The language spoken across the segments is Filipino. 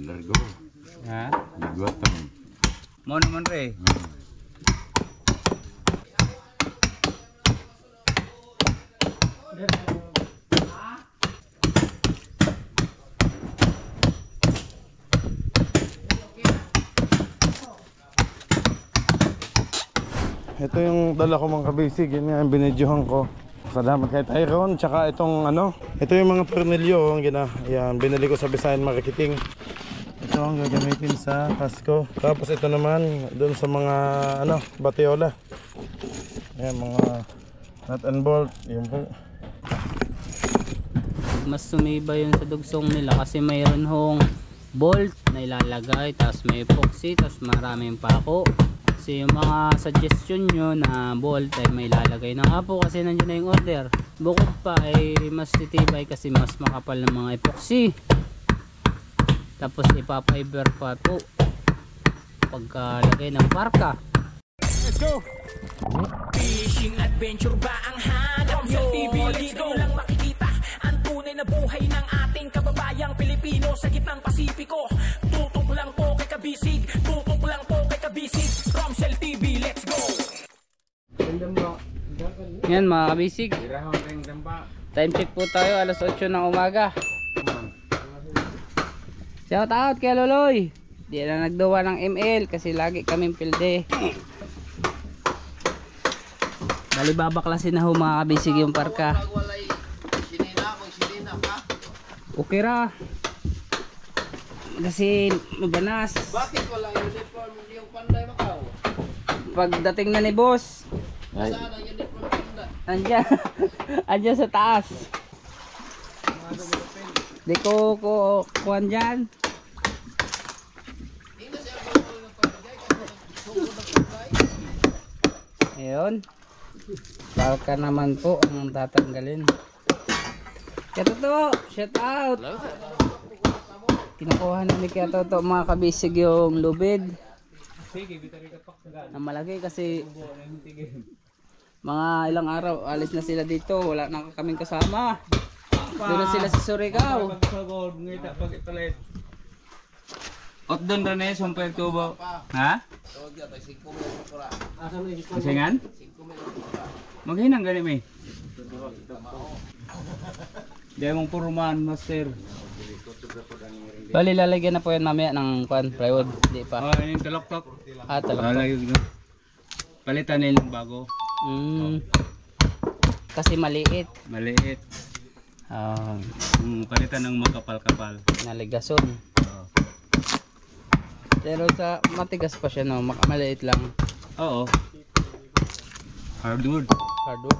largo. Ha? Nagwatang. Mo naman re. Ito yung dala ko mga kabisig, yun nga yung binidyohan ko. Salamat kay Tyron, tsaka itong ano, ito yung mga tornilyo, yan, binili ko sa Visayan Marketing. Ito ang gagamitin sa Pasko. Tapos ito naman, doon sa mga ano, batiola. Ayan, mga nut and bolt, yun po. Mas sumiba yun sa dugsong nila kasi mayroon hong bolt na ilalagay, tapos may epoxy, tapos maraming pako. Kasi yung mga suggestion nyo na bolt ay may lalagay na nga po kasi nandiyan na yung order. Bukod pa ay mas titibay kasi mas makapal ng mga epoxy. Tapos ipapiber pa po pagkalagay ng parka. Let's go! Fishing adventure ba ang hanap nyo? TV, let's go! Lang makikita ang tunay na buhay ng ating kababayang Pilipino sa gitnang Pasipiko. Tutok lang po kay Kabisig, tutok lang po kay Kabisig. Romsel TV, let's go! Yan mga kabisig, time check po tayo, alas 8 ng umaga. Shout out kay Loloy, di na nagduwa ng ML kasi lagi kaming pilde. Bali babaklasin na ho mga kabisig yung parka. Okay ra kasi mabanas. Bakit walang uniform yung Panday Macau? Pagdating na ni boss, Saan ang uniform Panday? andyan sa taas. Di ko kuhan dyan. Ayun, parka naman po ang tatanggalin. Kaya totoo, shout out. Kinukuha namin kaya totoo mga kabisig yung lubid na malaki kasi mga ilang araw alis na sila dito, wala na kaming kasama. Doon na sila sa Surigao. Ot doon na eh, sumpay tubo. Ha? Masingan? Maghinang gani may. Dahil mong puruman, master. Bali lalagyan na po yan mamaya ng plywood, di pa. Oh, yung talok-tok. Talak. Palitan nilang bago. Kasi maliit. Maliit. Palitan ng makapal-kapal. Naligason. Pero sa matigas pa siya, no? Maliit lang. Oo. Hardwood. Hardwood.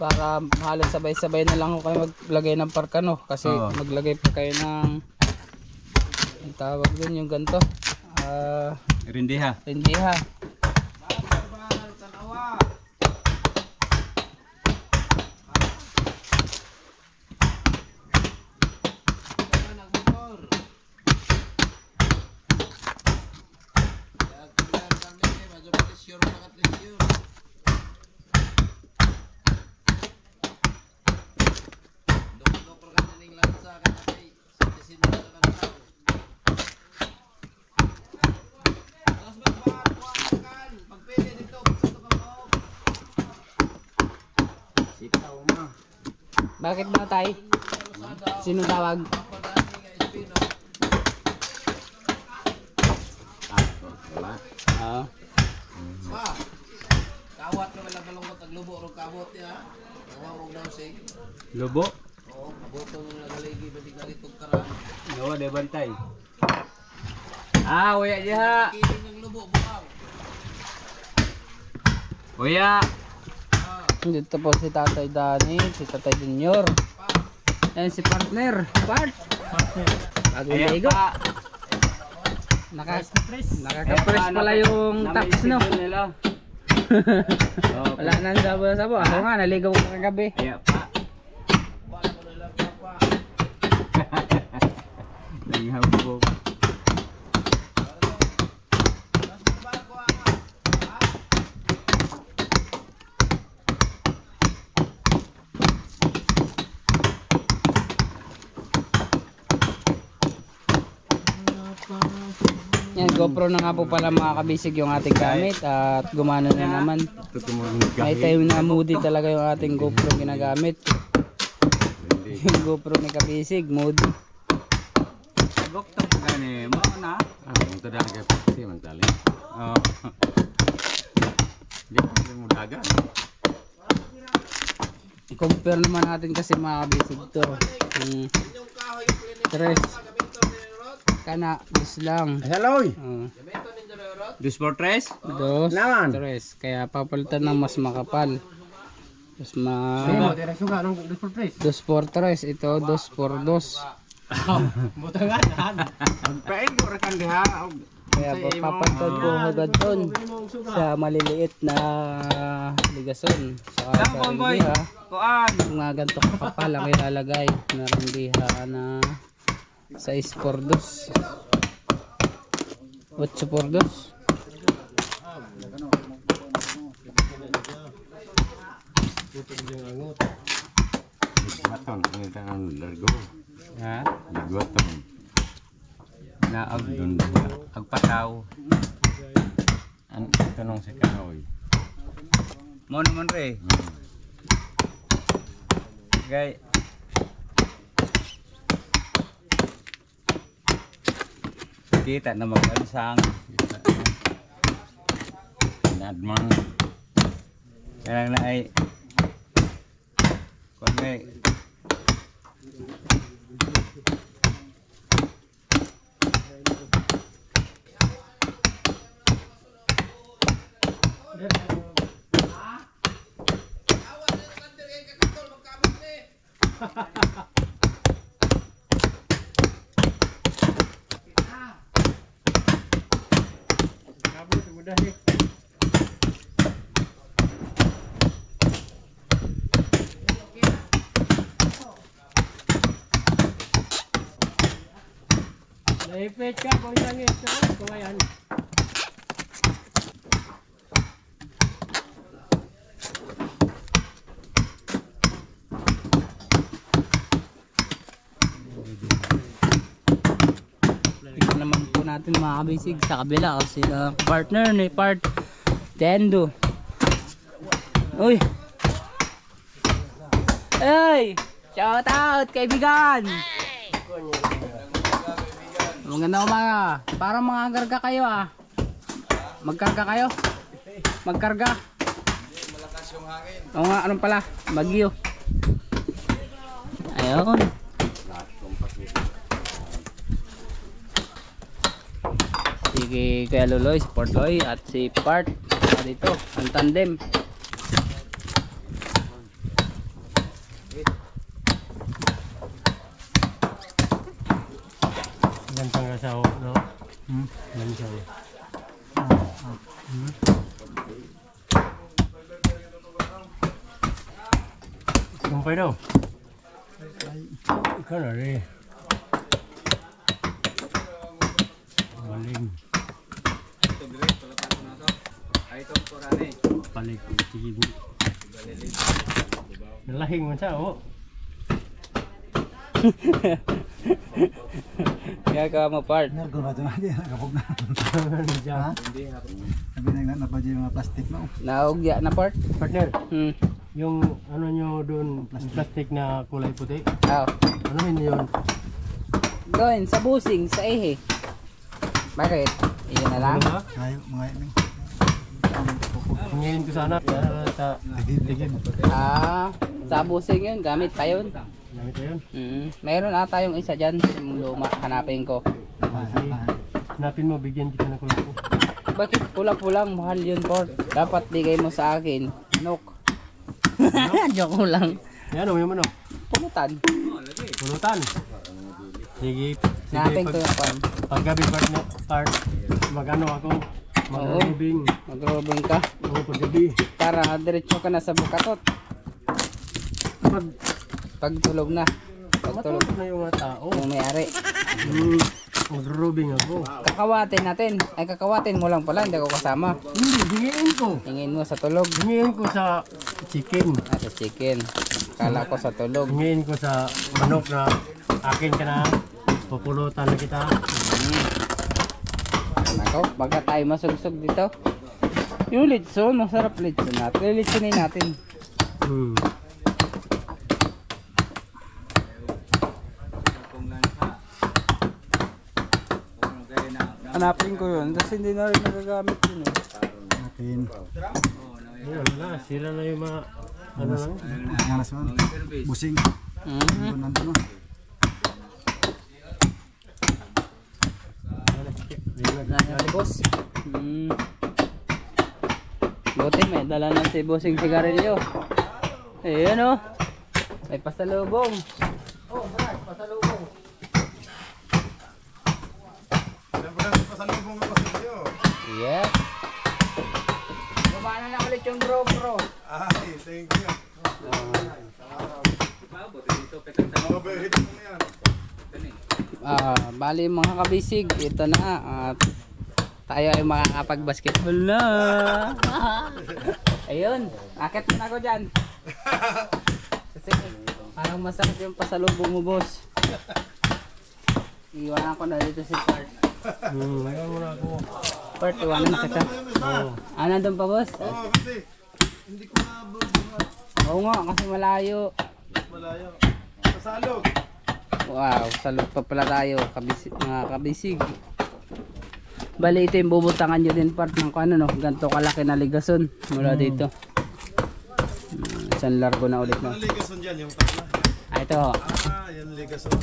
Para halos sabay-sabay na lang ako kayo maglagay ng parka, no? Kasi maglagay pa kayo ng ang tawag dun yung ganito, Rindiha. rindiha. Bakit ba tay? Sino tawag? Kawat na wala balong taglubo ro kabot ya. Nawawag daw sig. Lubo. Oo, kabotong nagaligi badig dalitog tara. Nawa de bantay. Uya diha. Kiling ng lubo bukaw. Uya. Dito po si Tatay Dani, si Tatay Junior. Ayan si partner. Bagong ligo. Nakaka-press pala yung taps, no? Wala nang sabo-sabo. Ako nga, naligaw ko kagabi. Ayan pa. Ating hambog. Yan, GoPro na nga po pala mga kabisig yung ating gamit at gumana na naman. May time na moody talaga yung ating GoPro ginagamit. Yung GoPro ni kabisig, moody. Sagok to gani mo na. Ang tadaan kay Paksi mantali. Oh. Di mo dagat. I-compare naman natin kasi mga kabisig to. Tres. Kana, dos lang. Hello. Dos por tres? Dos, tres. Kaya papalitan ng mas makapal. Mas dos por tres. Ito, dos por dos. Pain ko ra kan diha. Kaya papalitan ko agad ton sa maliliit na ligason. Saka sa rindiha. Kuan. Kung nga ganito kakapal ang ilalagay na rindiha na 6 por 2. 8 por 2. Maton ini tangan largo. Ha? Ligoton. Na agdun agpataw. An tanong sa kahoy. Mo naman re. Gay. Kita na mag-ansang. Nadman. Kaya na ay kung may Naipit ka, kung langit na, kumayan. Tignan naman po natin mga kabisig sa kabila kasi partner ni Part Tendo. Uy! Hey! Shout out kaibigan! Maganda umaga. Para mga garga kayo ah. Magkarga kayo? Magkarga? Malakas yung hangin. Oo nga, anong pala? Bagyo. Ayun. Sige, Kuya Luloy, si Port Loy at si Part dito, ang tandem. Gantang kasaw, no? Gantang. Kumpay daw. Ikaw na rin. Maling. Palit ko tigil. Nalahing mo sa o. Kaya ka mo Part. Naugya na Part? Partner, Hmm. yung ano nyo doon, plastic na kulay puti. Oh. Ano yun? Doon, sa busing, sa ehe. Bakit? Iyon na lang? Ano ba? Ngayon ko sana sa tigil. Sa busing yun, gamit pa yun. Gamit na yun. Meron ata yung isa dyan, yung luma, hanapin ko. Hanapin mo, bigyan kita ng kulay ko. Bakit pulang-pulang, mahal yun Port. Dapat bigay mo sa akin, Nok. Joke ko lang. Yan o, yung ano? Pulutan. Pulutan. Sige. Hanapin ko yung pan. Paggabi part, mag-ano ako, mag-rubing. Mag-robing ka. Oo, paggabi. Para diretso ka na sa bukatot. Pagtulog na. Pagtulog Matulog na yung mga tao. yung may-ari. Mag-rubing ako. Kakawatin natin. Ay, kakawatin mo lang pala, hindi ako kasama. Hindi, hingiin ko. Hingin mo sa tulog. Hingiin ko sa chicken. Sa chicken. Kala ko sa tulog. Hingiin ko sa manok na akin ka na. Pupulutan na kita. Nako, baga tayo masugsog dito. Yung litson, masarap litson natin. Litsonin natin. Hanapin ko yun, kasi hindi na rin nagagamit yun eh. Ayun na, sila na yung mga ano lang. Busing. Boss. Buti may dala na si Bossing sigarilyo. Ayun o. May pasalubong. Oh, Brad, pasalubong. Pasalubong ako sa iyo. Yeah. Baba na lang ulit yung GoPro. Ay, thank you. Overheat mo yan. Bali mga kabisig, ito na at tayo ay makakapag-basketball na. Ayun, akit na ako dyan. Kasi parang masakit yung pasalubong mo, boss. Iwanan ko na dito si Part. Ayaw mo na ako. Part, iwanan kita. Nandun pa, boss? Oo, kasi hindi ko na Oo nga, kasi malayo. malayo. Pasalog. Wow, salog pa pala tayo, mga kabisig. Bali ito yung bubutangan nyo din part ng ano no, ganito kalaki na ligason mula dito. Isang largo na ulit na. Ang ligason dyan, yung tatla. Ito. Yan ligason.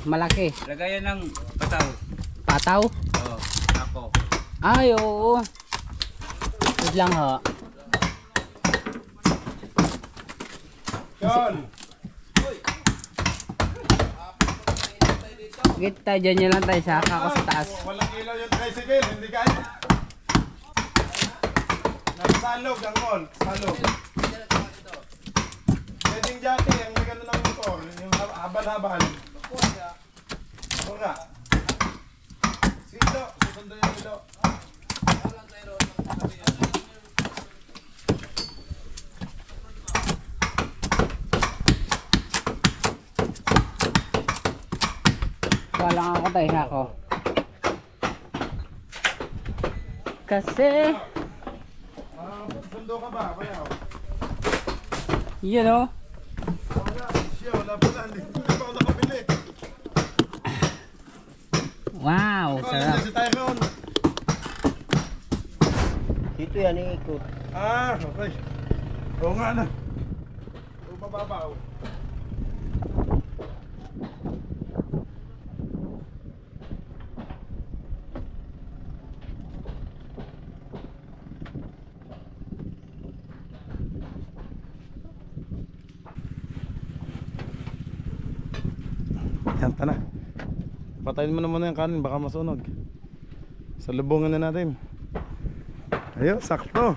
Malaki. Lagayan ng pataw. Pataw? Oo, ako. Ay, oo. Wait lang ho. Yon! Sige tayo dyan nyo lang tayo, saka ako sa taas. Walang ilaw yung tricycle, hindi kaya. Nagsalog ang mall, salog. Pwedeng jockey, ang may gano'n ng motor, yung habal-habal. Oo nga. Silo, susundo yung silo. Walang ako tayo ako. Kasi Sundo ka ba? Bayaw. yun o. Siya, wala pala. Hindi pa ako nakabili. Wow, sarap. Si Tyrone. Dito yan, iikot. Okay. Oo nga na. Mababaw. Yan, na. Patayin mo naman yung kanin, baka masunog. Salubungan na natin. Ayun, sakto.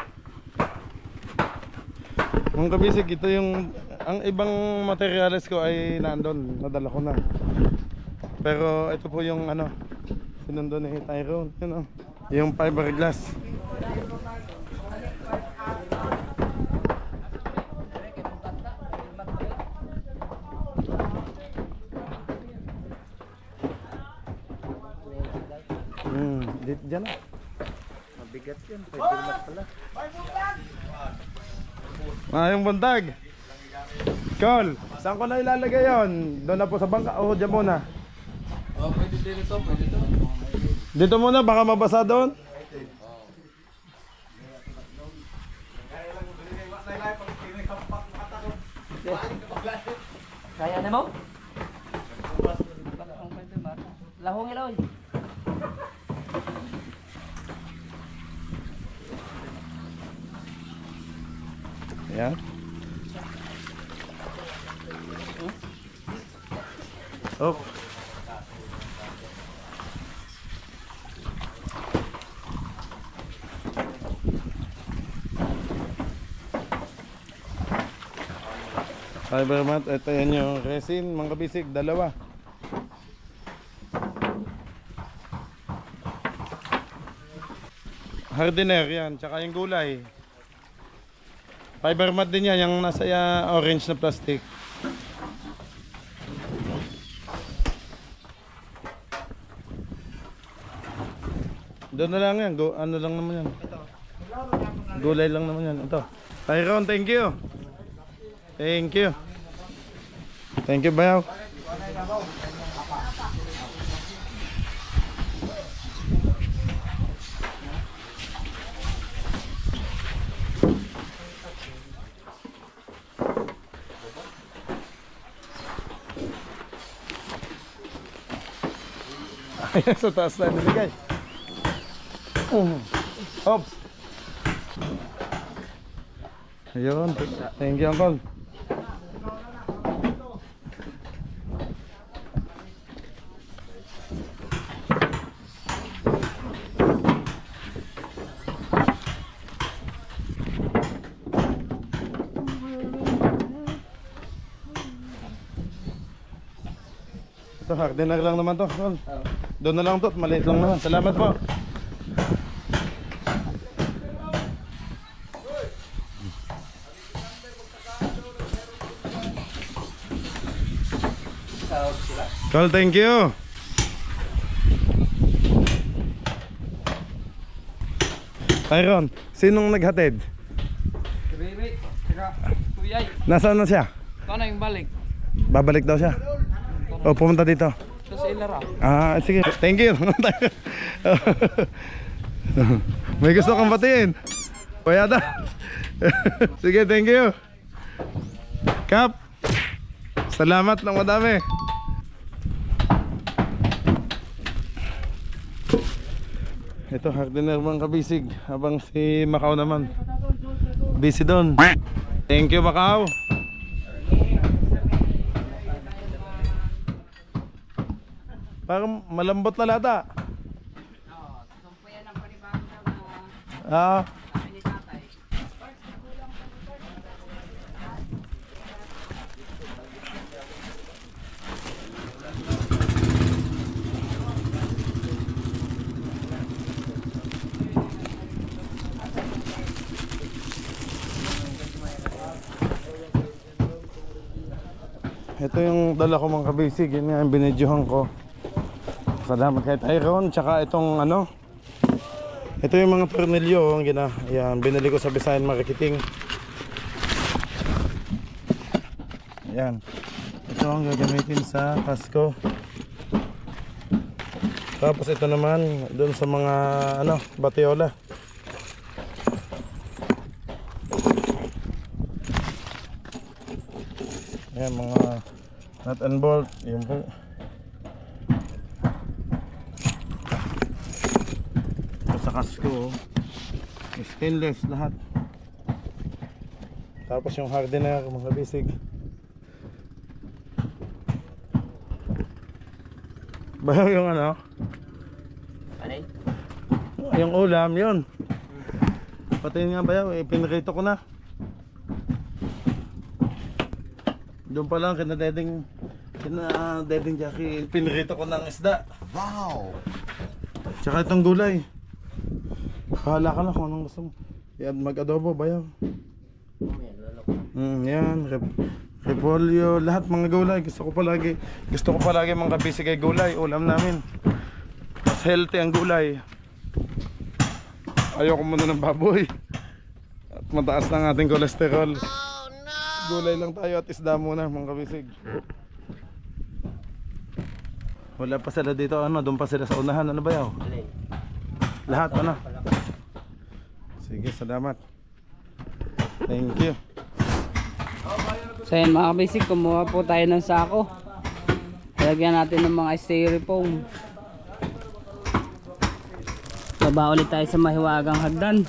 Mga kabisig, ito yung ang ibang materials ko ay nandun, nadala ko na. Pero ito po yung ano, sinundo ni Tyrone, yun, yung fiberglass. Dito dyan na. Mabigat yan, fiberglass pala. Yung buntag. Col, saan ko na ilalagay yon? Doon na po sa bangka o dyan muna? Pwede dito, pwede dito. Dito muna, baka mabasa doon. Kaya na mo? Lahong ilaw. Ayan. Oh. Fiber mat, ito yan yung resin, mga kabisig, dalawa. Hardener yan, tsaka yung gulay. Fiber mat din yan, yung nasa orange na plastic. Doon na lang yan, ano lang naman yan. Gulay lang naman yan. Ito. Tyrone, thank you. Thank you. Thank you, bayaw. Ayan, sa taas na nilagay. Oops. Ayun, thank you, uncle. Ito, hardener lang naman to. Doon na lang to, maliit lang naman. Salamat po. Call, thank you. Tyron, sinong naghatid? Riri, saka Kuyay. Nasaan na siya? Ito na yung balik. Babalik daw siya. O, pumunta dito. Ito sa Ilara. Ah, sige. Thank you. May gusto kang batiin. Kuya da. Sige, thank you. Kap. Salamat ng madami. Ito, hardener mga kabisig. Habang si Macau naman busy doon. Thank you, Macau. Parang malambot na lata. Ah. Ito yung dala ko mga kabisig. Yun nga yung binidyohan ko. Salamat kay Tyrone. Tsaka itong ano, ito yung mga tornilyo. Ayan, binili ko sa Visayan Marketing. Ayan. Ito ang gagamitin sa kasko. Tapos ito naman doon sa mga ano, batiola. Ayan, mga nut and bolt. Yun po. Sa kasko, stainless lahat. Tapos yung hardener mga bisig. Bayaw yung ano? Yung ulam yun. Pati nga bayaw, pinrito ko na. Doon pa lang kina Deding Jackie, pinrito ko ng isda. Wow! Tsaka itong gulay. Bahala ka na kung anong gusto mo. Yan, mag-adobo bayaw. Yan, repolyo, lahat mga gulay. Gusto ko palagi mga kabisig ay gulay. Ulam namin. Mas healthy ang gulay. Ayoko muna ng baboy. At mataas ng ating kolesterol. Gulay lang tayo at isda muna mga kabisig. Wala pa sila dito, ano, doon pa sila sa unahan. Ano ba yaw? Lahat, ano? Sige, salamat. Thank you. So yun mga kabisig, kumuha po tayo ng sako. Lagyan natin ng mga styrofoam. Baba ulit tayo sa mahiwagang hagdan.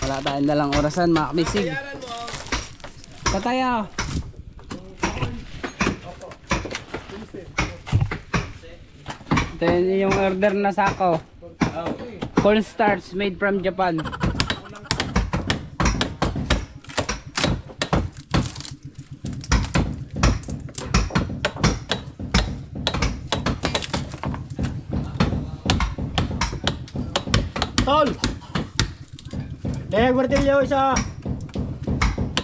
Wala tayong dalang orasan mga kabisig. Pataya. Ito yun yung order na sako. Cornstarch made from Japan. Martilyo isa.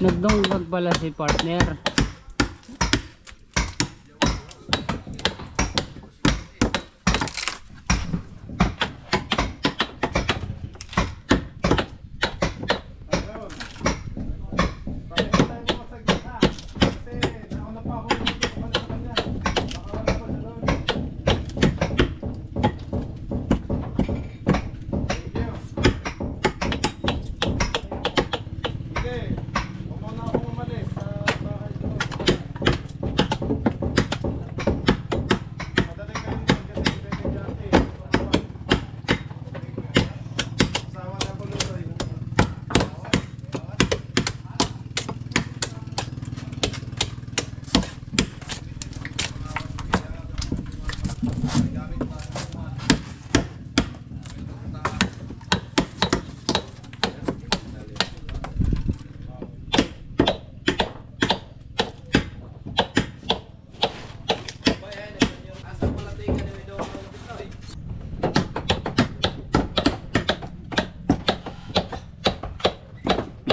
Nagdunggan pala si partner.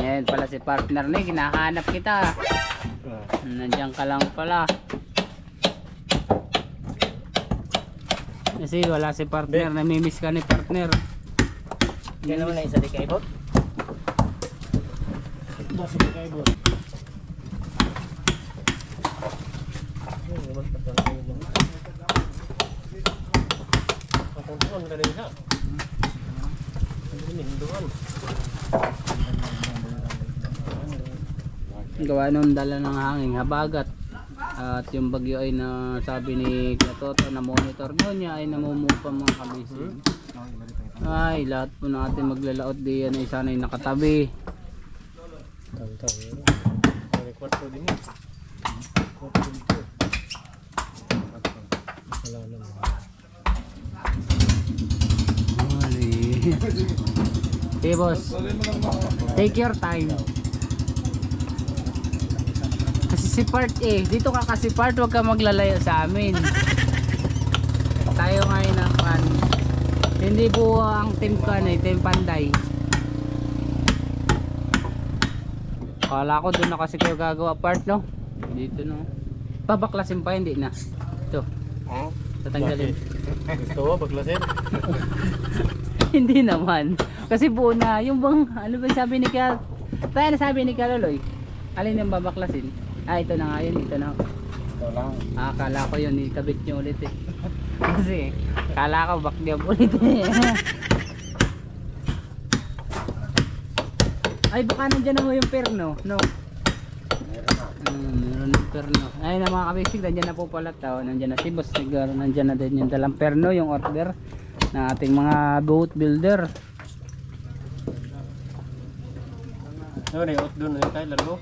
Ayan pala si partner ni, hinahanap kita. Nandiyan ka lang pala. Kasi wala si partner, namimiss ka ni partner. Kaya naman na isa di kaibot. Dasi di kaibot. Patungtuan ka rin ha. Hinduan. Gawa nung dala ng hangin habagat. At yung bagyo ay na sabi ni Katoto na monitor daw niya ay namumupa mga kabisig. Ay lahat po natin maglalaot diyan ay sana'y nakatabi. Kwarto din mo. Kwarto dito. Wala naman. Hey boss, take your time. Kasi si Part dito ka kasi Part, huwag ka maglalayo sa amin. Tayo ngayon ang pan. Hindi po ang team ko na team Panday. Kala ko doon na kasi kayo gagawa Part, no? Dito no. Pabaklasin pa hindi na. Ito. Tatanggalin. Gusto mo baklasin? Hindi naman. Kasi buo na. Yung bang, ano ba sabi ni Kal? Tayo na sabi ni Kaloloy. Alin yung babaklasin? Ah, ito na nga yun. Ito na. Ito lang. Ah, kala ko yun. Ikabit nyo ulit eh. Kasi, kala ko backdiab ulit eh. Ay, baka nandyan na mo yung perno. No? Meron ng perno. Ay, na mga kabisig, nandyan na po pala tao. Nandyan na si Boss Sigar. Nandyan na din yung dalang perno, yung order na ating mga boat builder. Ano rin, out doon na tayo lalo.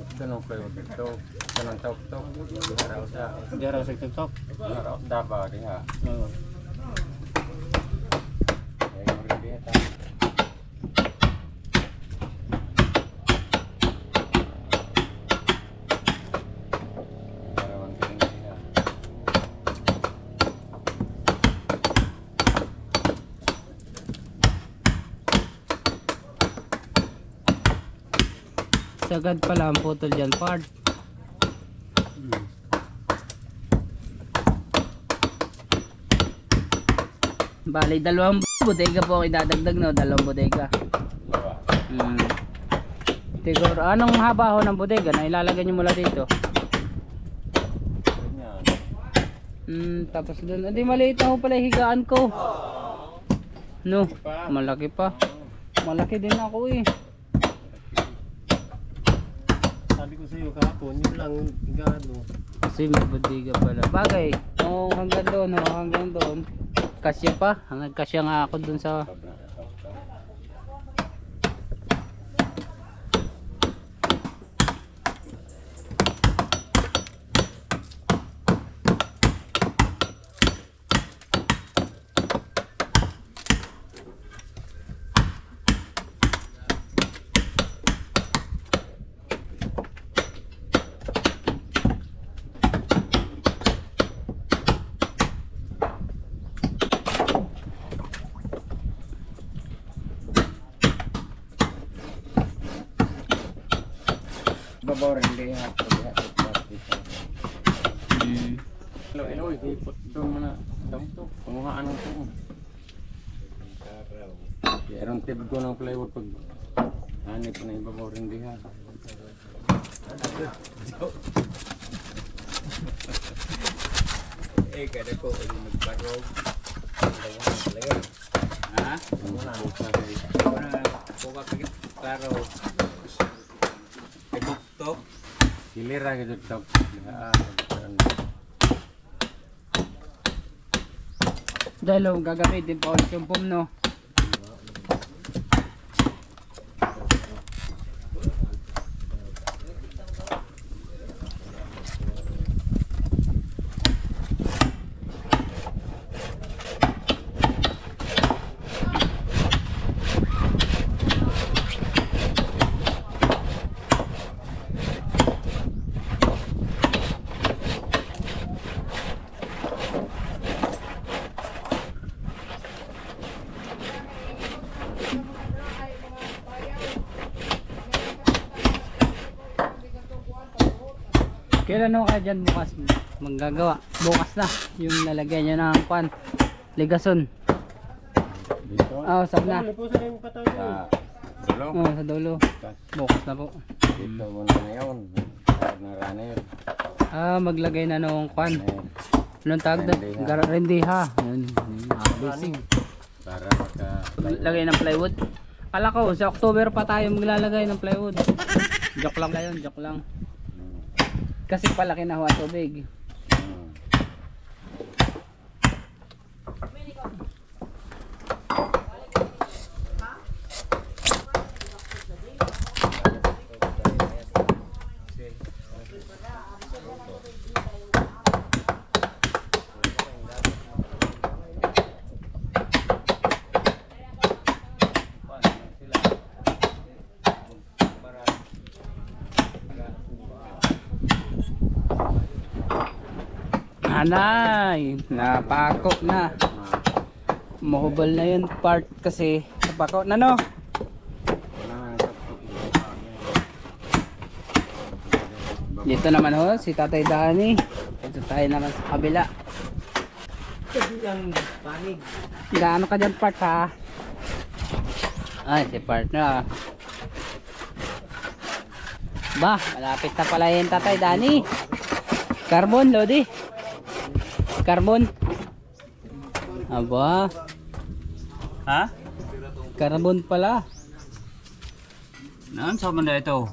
Ito nung kayo dito. Ito nang tok-tok. Araw sa. Hindi araw sa TikTok. Araw. Daba rin ha. Oo. Ay, magiging ito. Arawan ka rin ha. Sagad pala ang putol dyan, Part. Bali, dalawang bodega po ang idadagdag, no? Dalawang bodega. Bawa. Siguro, anong haba ho ng bodega na ilalagay nyo mula dito? Ganyan. Tapos doon, hindi maliit na ho pala yung higaan ko. No, malaki pa. Malaki din ako eh. Sabi ko sa iyo kahapon, yun lang gano. Kasi may bodega pala. Bagay, hanggang doon, hanggang doon. Kasya pa, kasya nga ako doon sa... Babaw rin din ha. Hello, ipot doon mo na. Ito, panguhaan ng tuon. Kaya tip ko ng plywood pag hanip na ibabaw rin din ha. Kada ko nagparog. Ha? Buka pagit klaro. Tok. Hilira gitu tok. Dahil gagamitin pa ulit yung foam, no? Kailan ho kayo dyan bukas manggagawa? Bukas na yung lalagyan nyo ng kwan, ligason. Dito. Oo, sab na. Sa dulo. Oo, sa dulo. Bukas na po. Dito muna na yun. Na runner. Maglagay na nung kwan. Anong tawag doon? Rendiha. Yun. Basic. Para maka... Lagay ng plywood. Kala ko sa October pa tayo maglalagay ng plywood. Joke lang na yun, joke lang. Kasi palaki na ho ang tubig. Anay, napako na. Mahubal na yun part kasi napako na, no? Dito naman ho si Tatay Dani. Dito tayo naman sa kabila. Gaano ka dyan part, ha? Ay, si partner. Ba, malapit na pala yun Tatay Dani. Carbon, Lodi. Carbon. Aba. Ha? Carbon pala. Naan sa banda ito?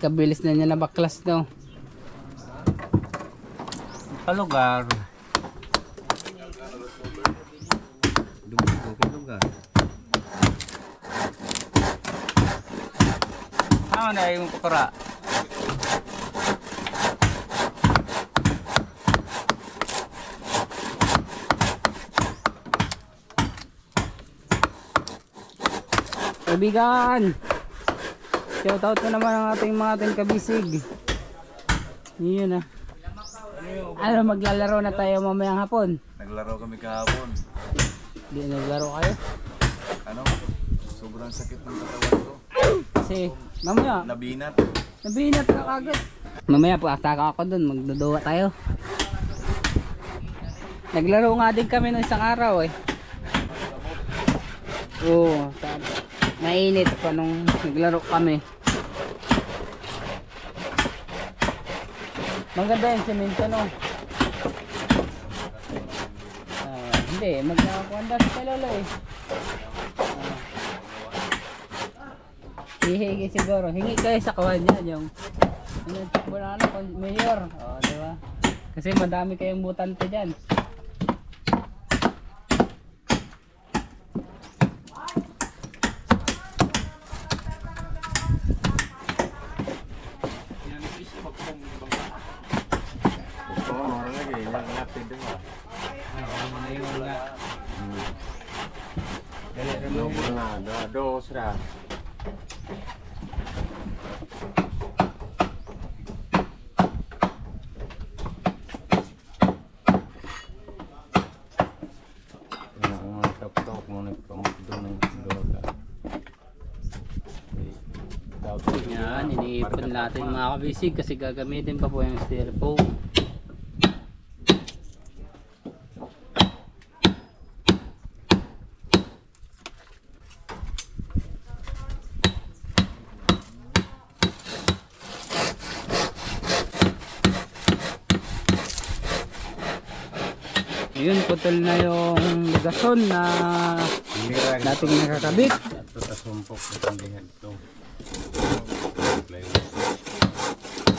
Kabilis na niya na baklas, no? Lugar. Lugar. Saan na yung kukura? Kaibigan, shoutout ko naman ang ating mga kabisig. Yun, ano, maglalaro na tayo mamayang hapon? Naglaro kami kahapon. Di naglaro kayo? Ano? Sobrang sakit ng katawan ko. Kasi mamaya Nabinat. na kagad. Mamaya pagkataka ako dun, magduduwa tayo. Naglaro nga din kami ng isang araw eh. Oo, mainit pa nung naglaro kami. Maganda yung semento, no? Hindi, magkakuanda sa lolo eh. Hihingi siguro. Hingi kayo sa kawan yan yung takbo na mayor. O, diba? Kasi madami kayong butante dyan. Dos ra. Tok mo na doon ng doga. Daw Yan, iniipon natin mga kabisig kasi gagamitin pa po yung styrofoam. Yun, putol na yung gason na dating nakakabit. Ito ta sumpok itong dihan ito.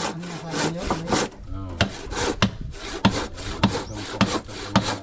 Ano na sa inyo? Oo. Sumpok ito pala.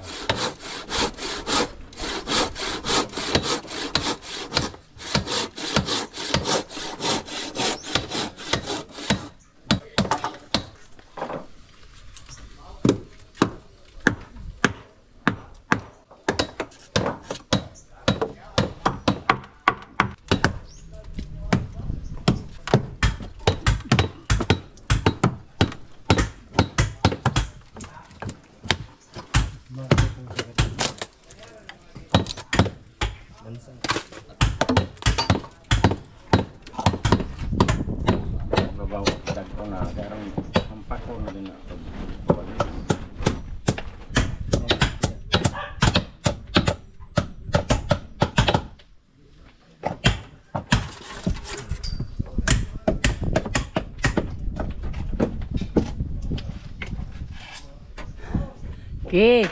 Babaw dag ko na karang hampak ko na din ako. Okay,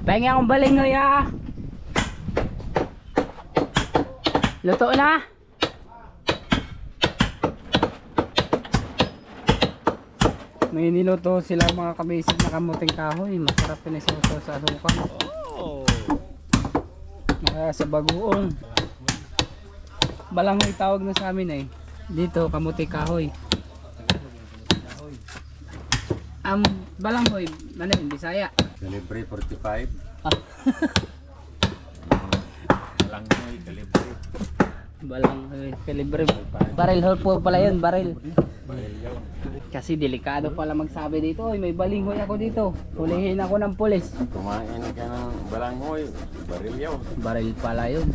pahingi akong balingoy ha. Luto na. May niluto sila mga kabisig na kamuting kahoy. Masarap pinisiluto sa asukal. Sa bagoong. Balangoy tawag na sa amin eh. Dito kamuting kahoy. Balangoy, ano yun, Bisaya? Calibre 45. Ah. Langoy calibre. Balangoy, calibre. Barrel hole po pala yun, barrel. Baril yun. Kasi delikado pala magsabi dito. Oy, may balinghoy ako dito. Hulihin ako ng pulis. Kumain ka ng balangoy, baril yun. Barrel pala yun.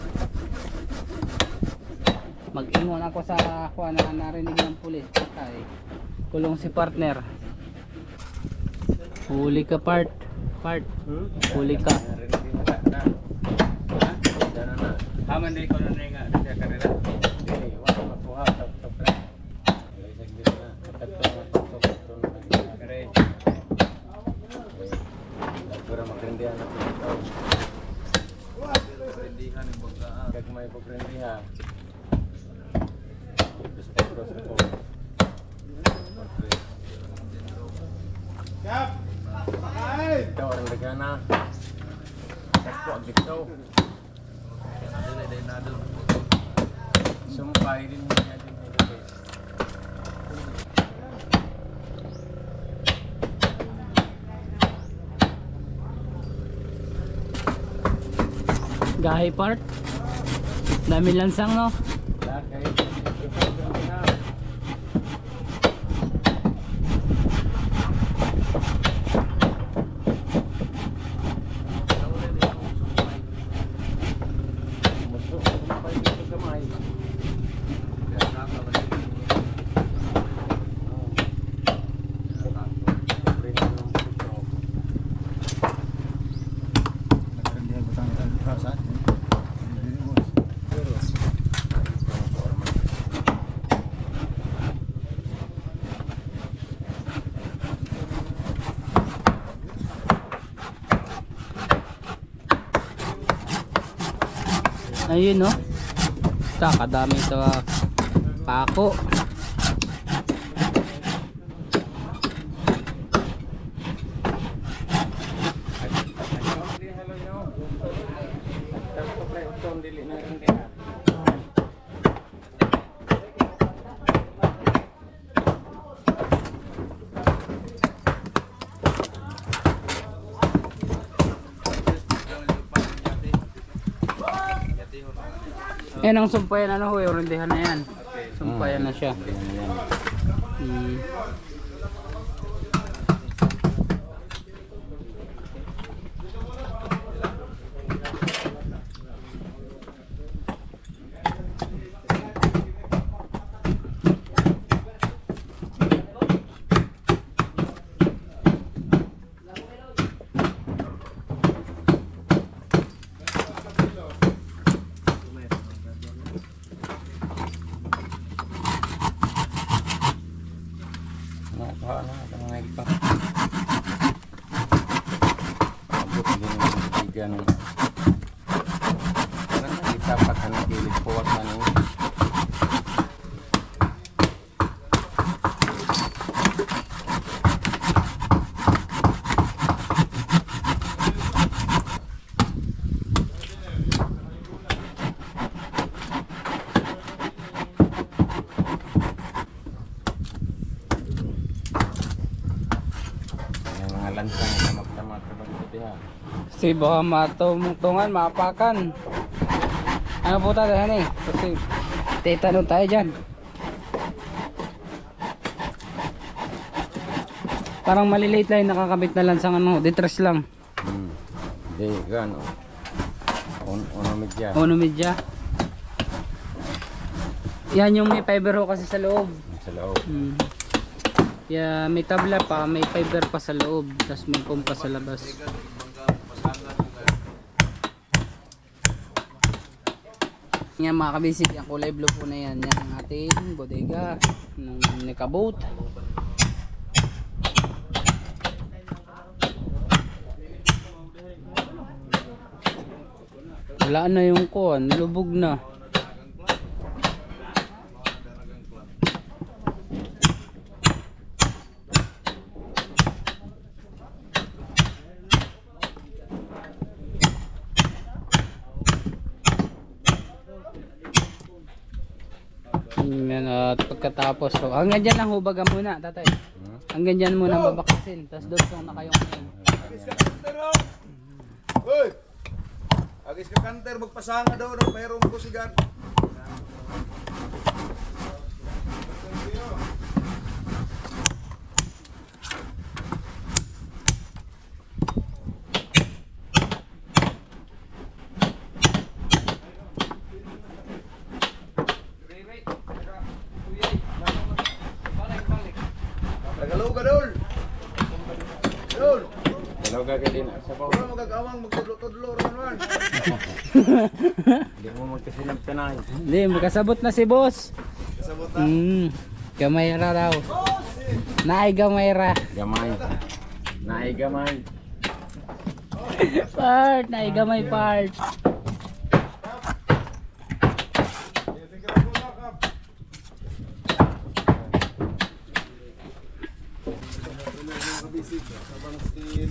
Mag-ingon ako sa kuha na narinig ng pulis. Ay, kulong si partner. Huli ka part. Huli ka. Haman di ko na nga sa karera. Dili, wala makuha tok-tok lang. Isang dito na katok-tok na kare. Dagura magrendihan na ito. Magrendihan ng banggaan. Gagmay magrendihan. Gusto ko. Kap! Ito orang dagana. Takpo ang dito. Sumpay din niya din ito. Gahi part. Dami lansang no. Lakay. Ayun no. Kadami sa pako. Yan ang sumpayan ano ho, orandehan na yan. Sumpayan na siya. Baka na, mga ipa. Abot din yung bigan. Parang nagitapat ka ng kilig po at ano. Lansang tamak-tamak sa pagbuti ha. Kasi baka matungtungan, maapakan. Ano po tayo eh? Kasi titanong tayo dyan. Parang maliliit lang yung nakakabit na lansang ano, detres lang. Hindi, gano. Uno medya. Uno medya. Yan yung may fiber ho kasi sa loob. Sa loob. Yeah, may tabla pa, may fiber pa sa loob, tapos may pump pa sa labas. Yan mga kabisig, ang kulay blue po na yan. Yan ang ating bodega ng Nekaboat. Wala na yung kuwan, lubog na. Yan, at pagkatapos so, hanggang dyan lang hubagan muna tatay, hanggang dyan muna babakasin, tapos doon na kayong ngayon. Agis ka kanter oh! Hoy! Agis ka kanter, magpasanga daw ng pero magkusigan. Nagalaw ka dol! Dol! Dalaw ka din sa pa. Wala magagawang magtudlo-tudlo ron. Hindi mo magkasinag tanay. Hindi, magkasabot na si boss. Kasabot na. Gamayra raw. Naay gamayra. Gamay. Naay gamay. Part, naay gamay part.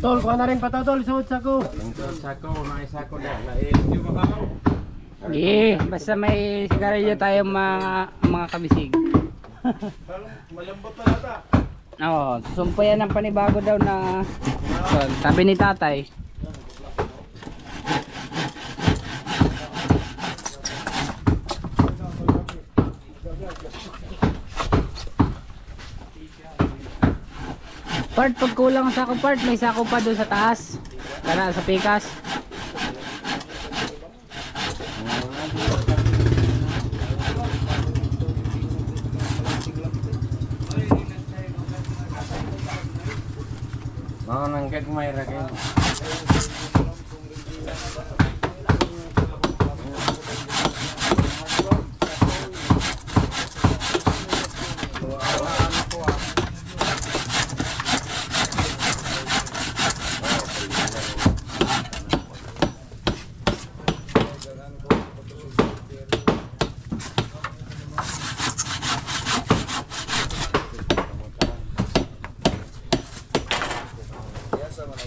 Tol, kuha na rin pata tol, suot sako. Ang sako, naay sako na. Lain. Hindi mo makakaw. Yeah, basta may sigarilyo tayong mga kabisig. Malambot na nata. Oo, susumpo yan ng panibago daw na sabi ni tatay. Part, pag kulang sa sako part, may sako pa doon sa taas. Kana sa pikas. Mga nang gagmay ra kayo.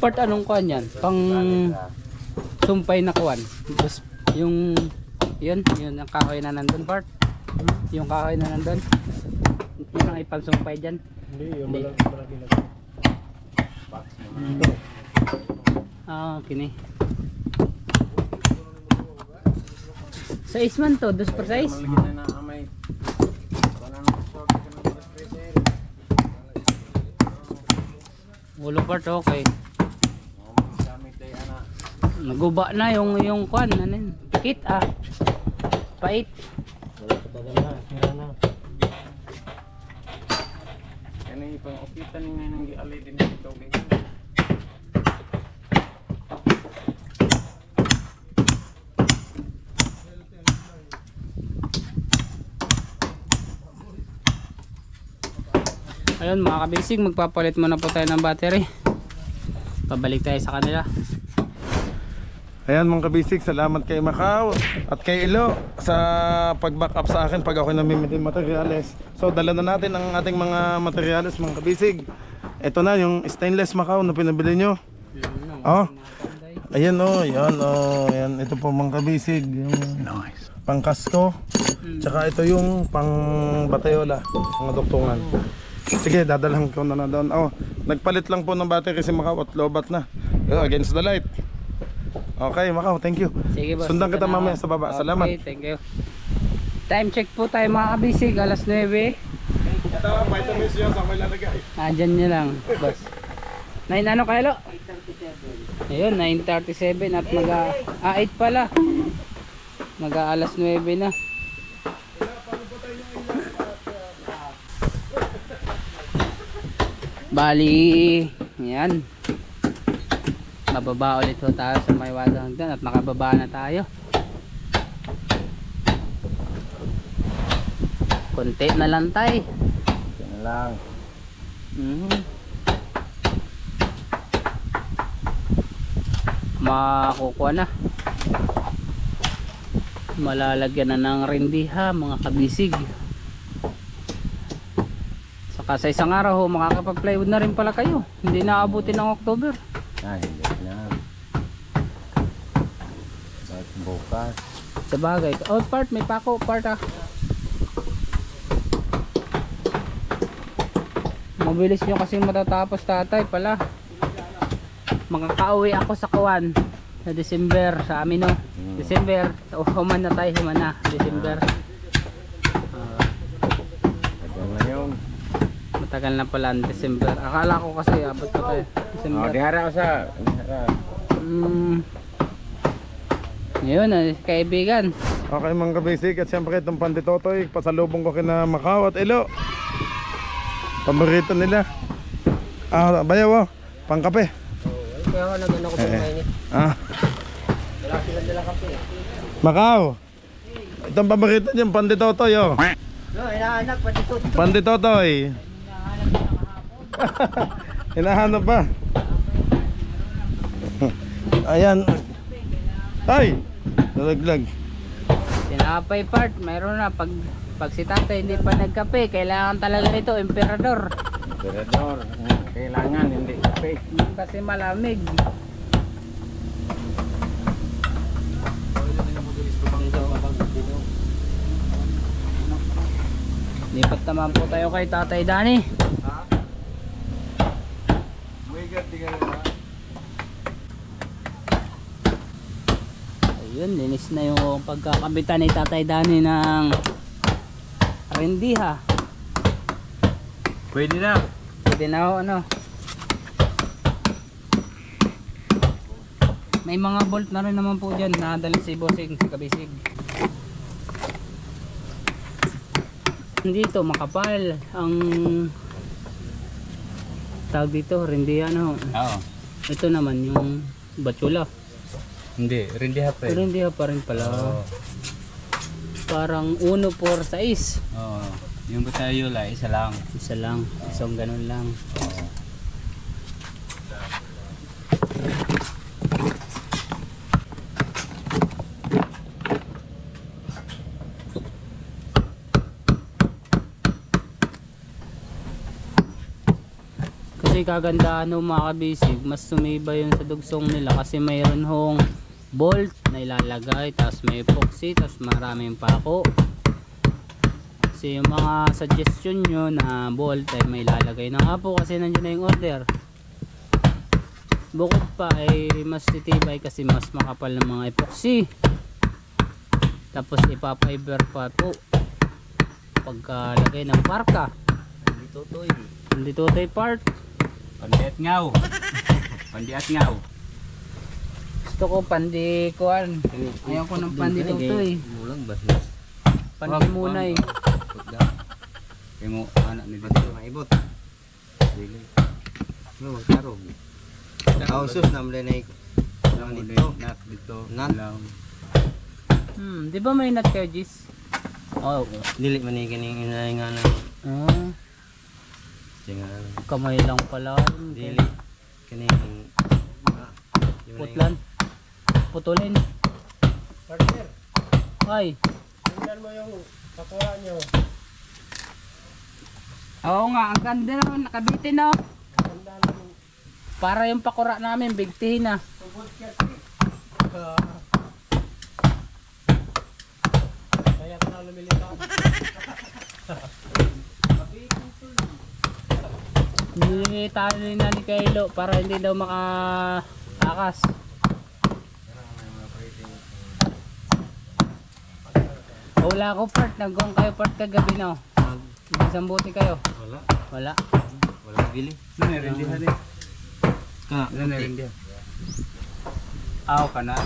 Part anong kuan yan? Pang sumpay na kuan. Tapos yung yun ang kahoy na nandun part. Yung kahoy na nandun. Yun ang ipang-sumpay dyan. Hindi. Ah, kini. Size man to, 2 per size. Ulo part okay. Naguba na yung kwan, ano yun? Pikit pait. Ano yung pang-opitan nga nang gialay din dito. Ayun mga kabisig, magpapalit muna po tayo ng battery. Pabalik tayo sa kanila. Ayan mga kabisig, salamat kay Macau at kay Ilo sa pag-back up sa akin pag ako namimili ng materyales. So dala na natin ang ating mga materyales mga kabisig. Ito na yung stainless Macau na pinabili nyo. Oh. Ayan oh, yan oh, yan. Ito po mga kabisig, yung pang kasko. Tsaka ito yung pang batayola, mga duktungan. Sige, dadalhan ko na doon. Oh, nagpalit lang po ng battery si Macau at lobat na. Against the light. Okay, Macau, thank you. Sige, boss. Sundan kita mamaya sa baba. Salamat. Okay, thank you. Time check po tayo mga kabisig, alas 9. Ito, vitamins yun sa may lalagay. Dyan nyo lang, boss. 9 ano kilo? 8:37. Ayun, 9:37 at 8 pala. Alas 9 na. Bali, yan. Mababa ulit ho tayo sa may wadang hagdan at nakababa na tayo. Konti na lang tayo. Konti na lang. Makukuha na. Malalagyan na ng rindiha mga kabisig. Saka sa isang araw ho, makakapag-plywood na rin pala kayo. Hindi na abutin ng October. Hindi na. Bakit bukas? Sa bagay. Oh, part. May pako. Part ah. Mabilis nyo kasi matatapos tatay pala. Makakauwi ako sa Kuwan sa December sa amin no. December. Human na tayo. Human na. December. Tagal na yun. Matagal na pala ang December. Akala ko kasi abot pa tayo. December. Di harap sa. Ngayon kaibigan. Okay mga kabisig, at siyempre itong panditotoy, pasalubong ko kina Macau at Ilo. Paborito nila. Bayaw oh, pangkape. Kaya ako nag-ano ko pang mainit. Wala silang dalang kape. Macau, itong paborito niyang panditotoy oh. No, hinahanap pa dito. Panditotoy. Hinahanap pa. Ayan. Ay, nalaglag. Tinapay part, mayroon na pag si tatay hindi pa nagkape, kailangan talaga nito emperador. Emperador. Kailangan hindi kape. Kasi malamig. Lipat naman po tayo kay Tatay Dani. Ayun, linis na yung pagkakabitan ni Tatay Dani ng rendiha. Pwede na. Pwede na ho, ano. May mga bolt na rin naman po dyan. Nakadali si Bossing sa kabisig. Dito makapal ang tawag dito, rendiha no. Oo. Ito naman yung batsula. Hindi, rindiha pa eh. Rendiha pa rin pala. Parang 1-4-6. Oo. Yung batayola, isa lang. Isa lang. Isang ganun lang. Kasi kagandahan ng mga kabisig, mas sumibay yun sa dugsong nila kasi mayroon hong bolt na ilalagay, tapos may epoxy, tapos maraming pako. Kasi yung mga suggestion nyo na bolt ay may ilalagay na nga po kasi nandiyan na yung order. Bukod pa ay mas titibay kasi mas makapal ng mga epoxy, tapos ipapiber pa po pagkalagay ng parka. Hindi totoy part. Pandi at ngaw. Pandi at ngaw. Gusto ko pandi kuan. Ayaw ko ng pandi totoy. Mulang ba? Pandi munay. Kaya mo anak ni dito maibot. Dili. No, tarong. Kausos na mula na Dito. Nat dito. Nat? Di ba may nut kayo, Jis? Oh. Dili man yung kining inalingan na. Kamay lang pala. Dili. Kining Putlan. Putulin. partner. Ay. Tingnan mo yung pakura nyo. Oo nga, ang ganda naman. Nakabitin na. Ganda ng Para yung pakura namin, bigtihin na. tubod kasi. Kaya ka na lumilitaw. Hindi tayo na ni Kailo para hindi daw makatakas. Wala ko part, nagong kayo part kagabi no. Isang buti kayo. Wala. Wala. Wala bili. Nanarindihan eh. Ka, nanarindihan. Aw ka na.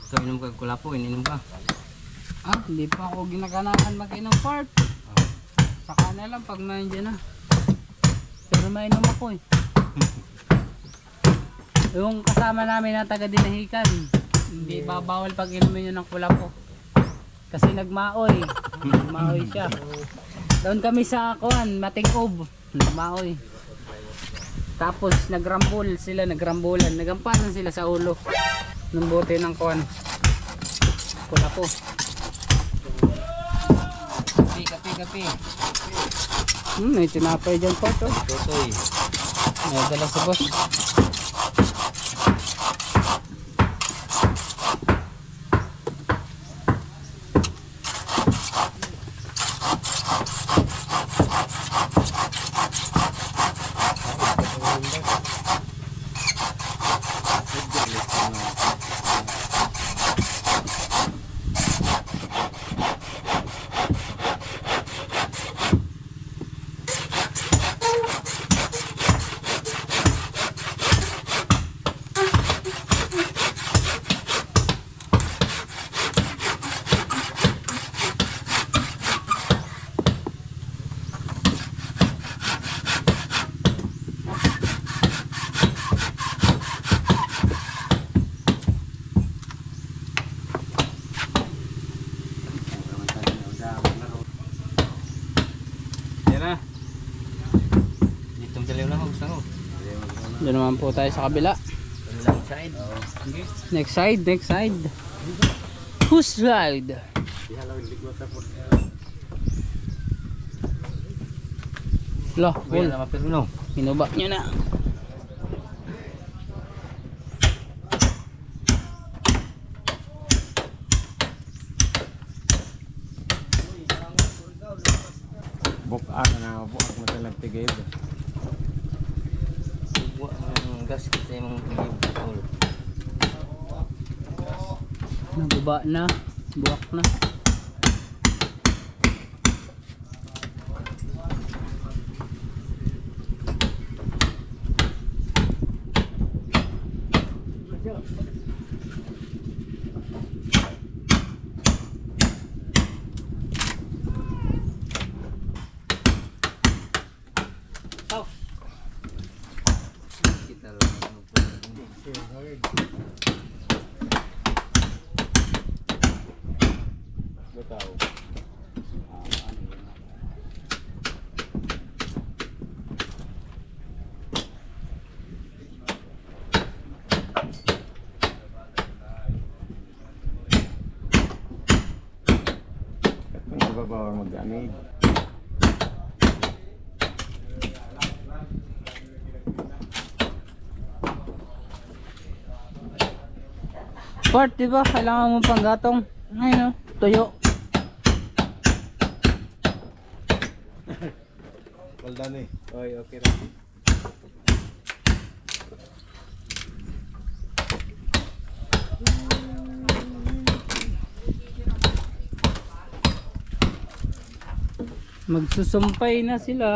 So inom ka kulapo, ininom ka. Ah, hindi pa ako ginaganahan mag-inom part. Saka na lang pag nandiyan na. Pero mainom ako eh. Yung kasama namin na taga Dinahican, hindi babawal pag inumin yun ng kulapo. Kasi nagmaoy. Nagmaoy siya. Doon kami sa kuan, Mating-Ob. Nagmaoy. Tapos nagrambol sila, nagrambulan. Nagampanan sila sa ulo ng bote ng kuan. Kulapo. Kapi. May tinapay dyan po to. Totoy. May dala sa boss. Ditong dalaw lang gusto ko. Doon naman po tayo sa kabila. Left side. Next side. Whose side? Loh, Wala Paul. na mapirno. Minubak nyo na. Bukaan na po ako matalang tigil. Buwa ng gas kasi mong tigil. Naguba na. Buwak na. Kita lang. Kung babawa mag-anig. Part, diba? Kailangan mo pang gatong. Ayun, tuyo. Well done eh. Oy, okay ra. Magsusumpay na sila.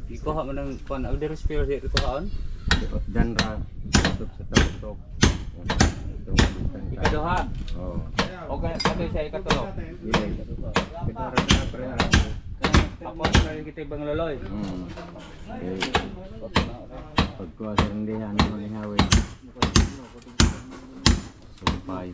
Ikuha mo ng pan. Ang deres pero dito kaon. Dan ra. Tutok sa tutok. duha. Oo. Okay, katoy sa ikatulo. Dili. Pitara na pre. Ako na rin kita ibang loloy. Okay. Pagkuha sa hindi ano manghawin. Sumpay.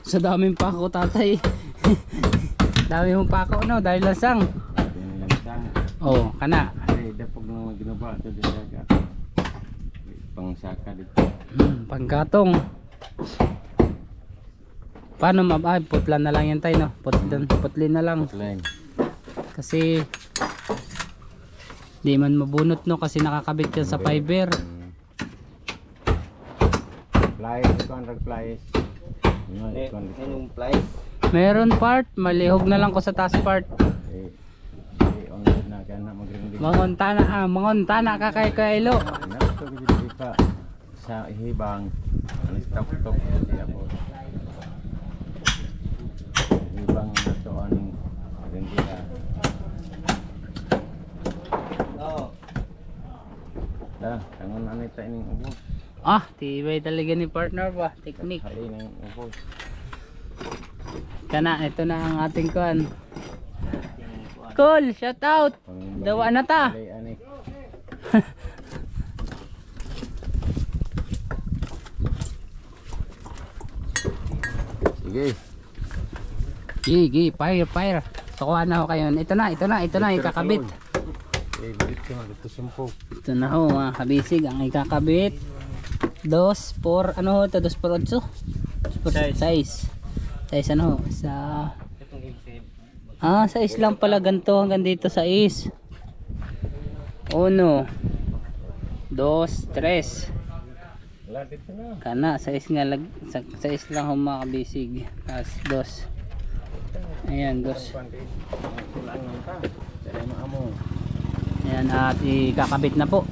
Sa daming pako tatay. Dami mong pako no dahil lasang. Yan lang sang. Oh, kana. Ay dapog na ginaba to di dagat. Pangsaka dito. Panggatong. Paano mabay? Putlan na lang yan tayo no. Putlin na lang. Line. Kasi di man mabunot no kasi nakakabit yan sa fiber. Plies, contract plies. Yung plies. Meron part, malihog na lang ko sa taas part. Online na kaya na magrinding. Mangonta na ka kay Kailo. Nato gid pa sa hibang. Ano stop di ako. Hibang na to aning rendira. Oo. Kangon anay ta ining ubos. Ah, tibay talaga ni partner ba? Technique. Halin ang ubos. Kana, ito na ang ating kuan. Cool, shout out. Dawa na ta. Sige. Gigi, fire. Tukuha na ako kayo. Ito na, ikakabit. Ito na ho mga kabisig, ang ikakabit. 2 por, ano ho ito? 2 por 8? 6. Size ano ho? Sa... size lang pala ganito hanggang dito 6. 1 2 3 kana, size nga size lang ho mga kabisig. Tapos 2. Ayan, 2. Ayan, at ikakabit na po.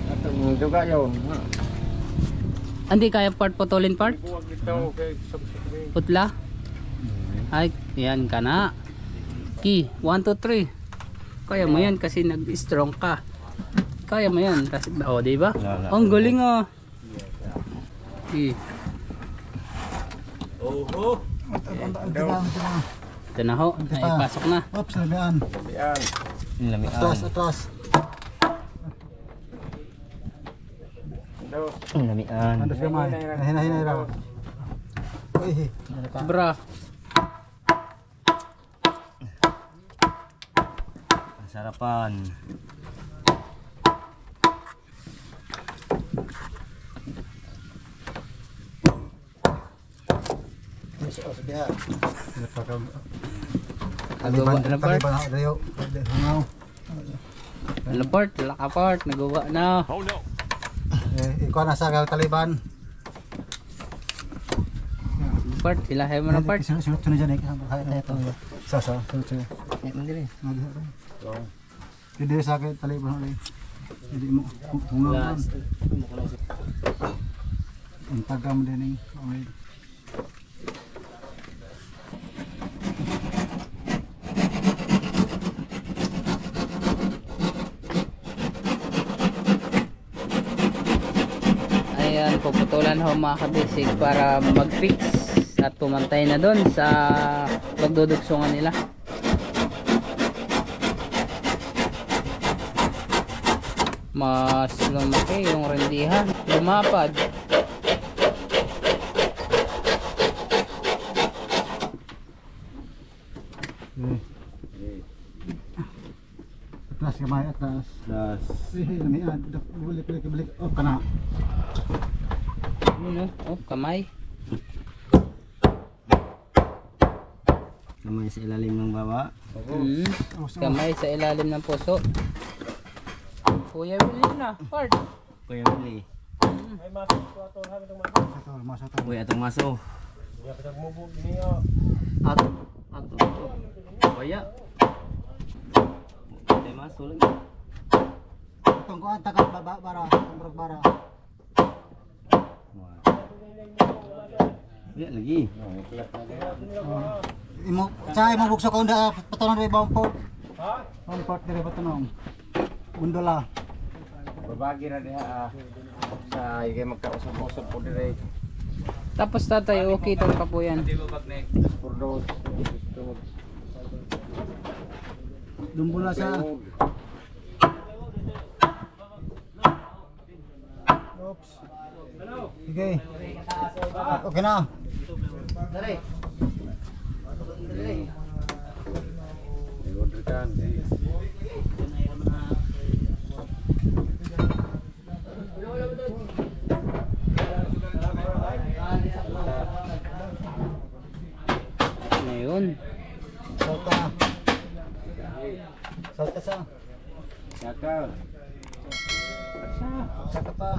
Atong duga yon. Hindi kaya putulin part? Putla? Ay, yan ka na. Ki, 1, 2, 3. Kaya mo yan kasi nag-strong ka. Kaya mo yan. Kasi, oh, diba? Ang galing ah. Ki. Oho. Ito na ho. Naipasok na. Oops, lamian. Atras. Lamian. Andos gamay. Hina ra. Uy. Bra. Sarapan. Laport, lakaport, nagawa na. Ikaw na sa Taliban. Part, ilahay mo na part. Sunod dyan eh. Sa. Hindi sa akin Taliban ulit. Hindi mo. Hungaw. Ang taga mo din eh. Ayan, puputulan ho mga kabisig para mag-fix at pumantay na doon sa pagdudugsungan nila. Mas lumaki yung rendihan, lumapad. Atlas kamay, atlas. Lamian. Balik. Oh, kana. Oh, kamay. Kamay sa ilalim ng baba. Kamay sa ilalim ng puso. Kuya Willie na, part. Kuya Willie. Maso. Uy, atong maso. Ato. Kaya. Maso lagi. Itong kuan takat bara, itong bara. Iya lagi. Imo sa imo bukso ka unda patunon ri Bomport. Ha? Bomport dire patunon. Gondola. Babagi na diha sa igay magkausap-usap po dire. Tapos tatay, okay tan pa po yan. For those Dumbula sa. Oops. Sige. Okay na. Dali. order kan. Ngayon. Salta. Salta sa. Sakal. Saka pa.